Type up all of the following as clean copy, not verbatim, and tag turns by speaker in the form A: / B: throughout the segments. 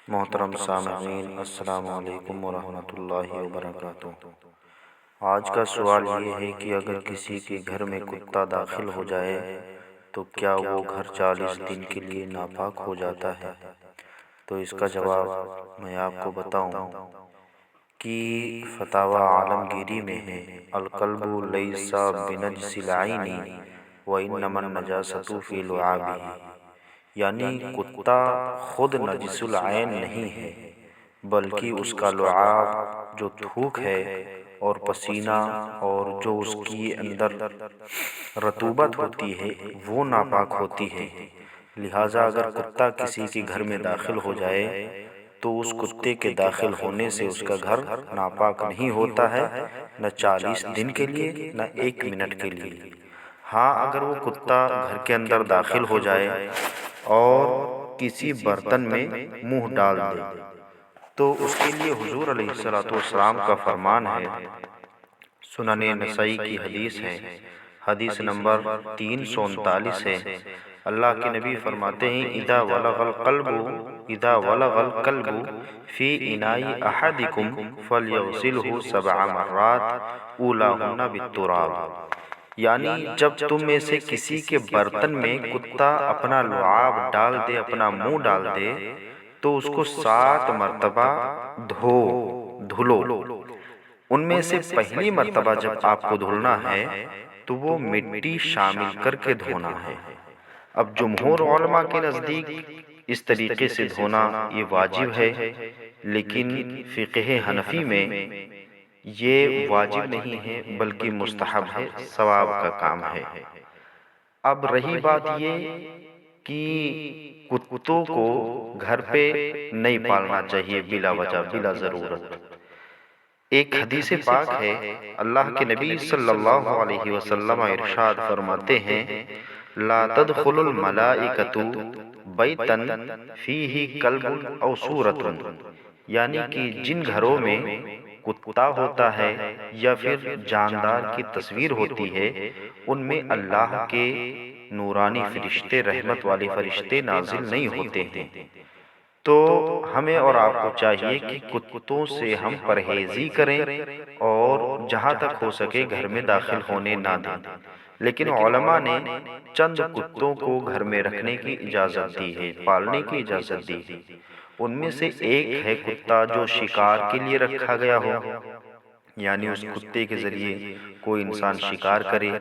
A: محترم سامعین، السلام علیکم ورحمۃ اللہ وبرکاتہ۔ آج کا سوال یہ ہے کہ اگر کسی کے گھر میں کتا داخل ہو جائے تو کیا وہ گھر 40 دن کے لیے ناپاک ہو جاتا ہے؟ تو اس کا جواب میں آپ کو بتاؤں کہ فتاوی عالمگیری میں ہے، الکلب لیس بنجس العین وانما النجاسۃ فی لعابہ، یعنی کتا خود نجس العین نہیں ہے بلکہ اس کا لعاب جو تھوک ہے اور پسینہ اور جو اس کی اندر رطوبت ہوتی ہے وہ ناپاک ہوتی ہے۔ لہٰذا اگر کتا کسی کے گھر میں داخل ہو جائے تو اس کتے کے داخل ہونے سے اس کا گھر ناپاک نہیں ہوتا ہے، نہ 40 دن کے لیے نہ 1 منٹ کے لیے۔ ہاں، اگر وہ کتا گھر کے اندر داخل ہو جائے اور کسی برتن میں منہ ڈال دے تو اس کے لیے حضور علیہ السلام کا فرمان ہے، سنن نسائی کی حدیث ہے، حدیث نمبر 339 ہے۔ اللہ کے نبی فرماتے ہیں، اذا ولغ القلب فی اناء احدکم فلیغسلہ 7 مرات اولاہن بالتراب، یعنی جب تم میں سے کسی کے برتن میں کتا اپنا لعاب ڈال دے، اپنا منہ ڈال دے تو اس کو 7 مرتبہ دھلو۔ ان میں سے پہلی مرتبہ جب آپ کو دھلنا ہے تو وہ مٹی شامل کر کے دھونا ہے۔ اب جمہور علماء کے نزدیک اس طریقے سے دھونا یہ واجب ہے، لیکن فقہ حنفی میں یہ واجب نہیں ہے بلکہ مستحب ہے، ثواب کا کام ہے۔ اب رہی بات یہ کہ کتوں کو گھر پہ نہیں پالنا چاہیے بلا وجہ، بلا ضرورت۔ ایک حدیث پاک ہے، اللہ کے نبی صلی اللہ علیہ وسلم ارشاد فرماتے ہیں، لا تدخل الملائکۃ بیتا فیہ کلب او صورۃ، یعنی کہ جن گھروں میں کتا ہوتا ہے یا پھر جاندار کی تصویر ہوتی ہے ان میں اللہ کے نورانی فرشتے، رحمت والے فرشتے نازل نہیں ہوتے ہیں۔ تو ہمیں اور آپ کو چاہیے کہ کتوں سے ہم پرہیزی کریں اور جہاں تک ہو سکے گھر میں داخل ہونے نہ دیں۔ لیکن علماء نے چند کتوں کو گھر میں رکھنے کی اجازت دی ہے، پالنے کی اجازت دی ہے۔ ان میں سے ایک ہے کتا جو شکار کے لیے رکھا گیا ہو، یعنی اس کتے کے ذریعے کوئی انسان شکار کرے،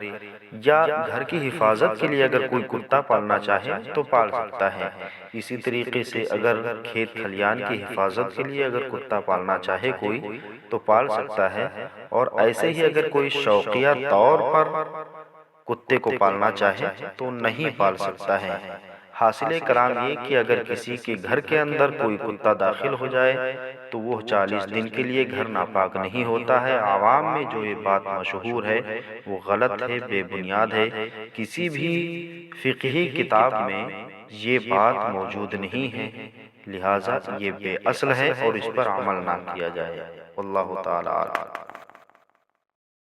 A: یا گھر کی حفاظت کے لیے اگر کوئی کتا پالنا چاہے تو پال سکتا ہے۔ اسی طریقے سے اگر کھیت کھلیان کی حفاظت کے لیے اگر کتا پالنا چاہے کوئی تو پال سکتا ہے، اور ایسے ہی اگر کوئی شوقیہ طور پر کتے کو پالنا چاہے تو نہیں پال سکتا ہے۔ حاصل کرام یہ کہ اگر کسی کے گھر کے اندر کوئی کتا داخل ہو جائے تو وہ 40 دن کے لیے گھر ناپاک نہیں ہوتا ہے۔ عوام میں جو یہ بات مشہور ہے وہ غلط ہے، بے بنیاد ہے۔ کسی بھی فقہی کتاب میں یہ بات موجود نہیں ہے، لہٰذا یہ بے اصل ہے اور اس پر عمل نہ کیا جائے۔ واللہ تعالی اعلم۔